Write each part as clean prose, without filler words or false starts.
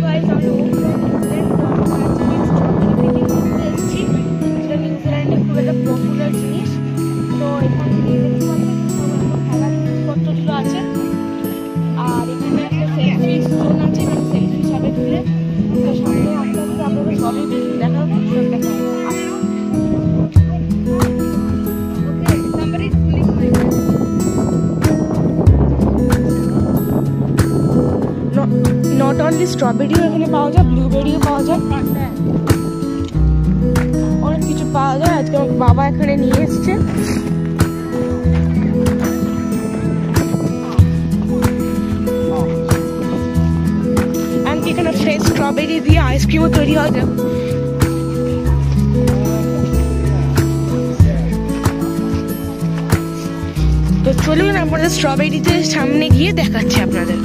Guys আমরা নিউজিল্যান্ডে খুব একটা পপুলার জিনিস। তো এখানে খেলার জিনিসপত্রগুলো আছে, আর এখানে একটা সেলফি জোন আছে, এখানে সেলফি সবে তুলে। তো সামনে আস্তে আস্তে আপনাদের সবই দেখাবো, সব দেখাবো। নট অনলি স্ট্রবেরিও এখানে পাওয়া যায়, ব্লুবেরিও পাওয়া যায়, অনেক কিছু পাওয়া যায়। আজকে আমার বাবা এখানে নিয়ে এসছে। এখানে ফ্রেশ স্ট্রবেরি দিয়ে আইসক্রিমও তৈরি হয়। তো চলুন আপনাদের স্ট্রবেরিতে সামনে গিয়ে দেখাচ্ছি আপনাদের।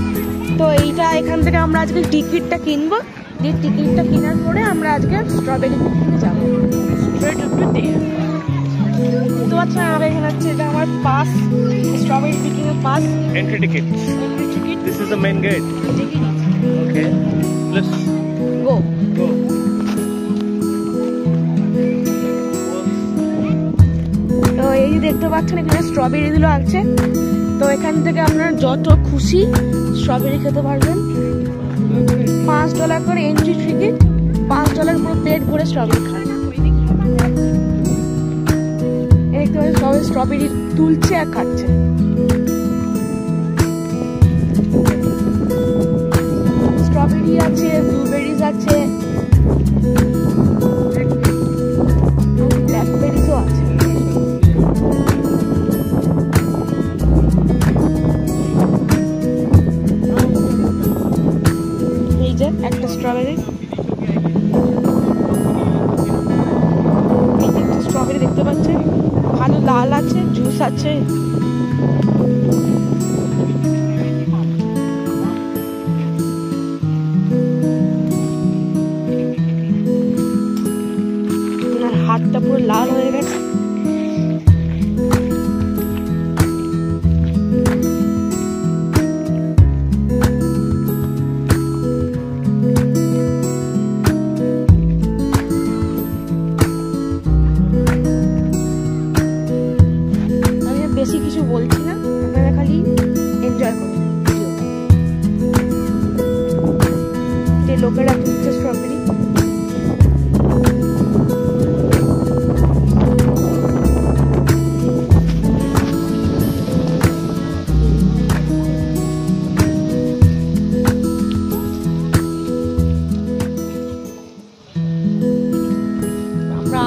তো এইটা এখান থেকে আমরা আজকে টিকিটটা কিনবো, দিয়ে টিকিটটা কেনার পরে আমরা আজকে স্ট্রবেরি কিনতে যাবো। তো আচ্ছা আমার এখানে হচ্ছে, এটা আমার পাস, স্ট্রবেরি পিকিং এর pass, entry ticket. This is the main gate. Okay, let's go. তো এই যে দেখতে পাচ্ছেন এখানে স্ট্রবেরি গুলো আছে। তো এখান থেকে আপনারা যত খুশি স্ট্রবেরি খেতে পারবেন। $5 করে এন্ট্রি টিকিট, $5 পুরো পেট ভরে স্ট্রবেরি খান। দেখতে পাচ্ছেন সবাই স্ট্রবেরি তুলছে আর খাচ্ছে। স্ট্রবেরি আছে, ব্লুবেরিজ আছে, ব্ল্যাকবেরিজও আছে। এই যে একটা স্ট্রবেরি, স্ট্রবেরি দেখতে পাচ্ছেন, ভালো লাল আছে, জুস আছে। হাতটা পুরো লাল হয়ে গেছে। আমি বেশি কিছু বলছি না, আপনারা খালি এনজয় করুন। যে লোকেরা তুলছে স্ট্রবেরি,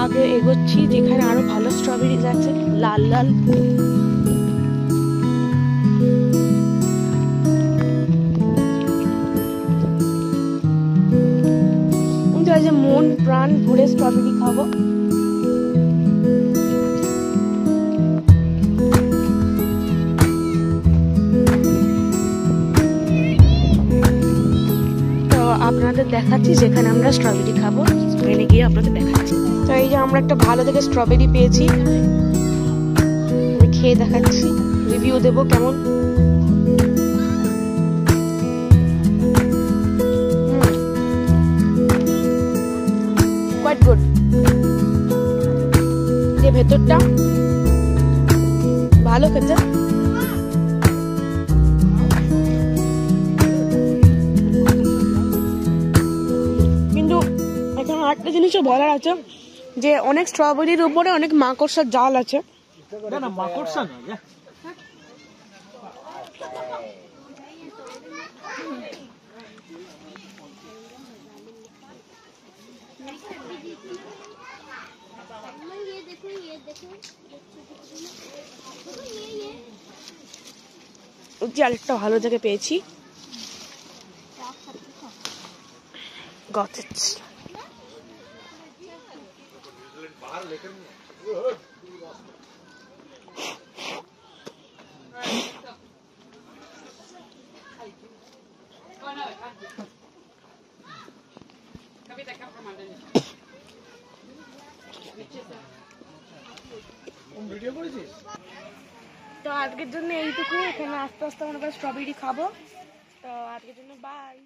আগে এগোচ্ছি যেখানে আরো ভালো স্ট্রবেরিজ আছে, লাল লাল। যে মন প্রাণ ভরে স্ট্রবেরি খাবো। তো আপনাদের দেখাচ্ছি যেখানে আমরা স্ট্রবেরি খাবো, সেখানে গিয়ে আপনাদের দেখাচ্ছি। তো এই যে আমরা একটা ভালো থেকে স্ট্রবেরি পেয়েছি, আমি খেয়ে দেখাচ্ছি, রিভিউ দেবো কেমন। Quite good. যে ভেতরটা ভালো খেতে, কিন্তু এখানে আরেকটা জিনিসও বলার আছে যে অনেক স্ট্রবেরির উপরে অনেক মাকড়সার জাল আছে। না মাকড়সা না, আরেকটা ভালো থেকে পেয়েছি, গতেছ। ভিডিও করেছিস? তো আজকের জন্য এইটুকু। এখানে আস্তে আস্তে আমরা স্ট্রবেরি খাবো। তো আজকের জন্য বাই।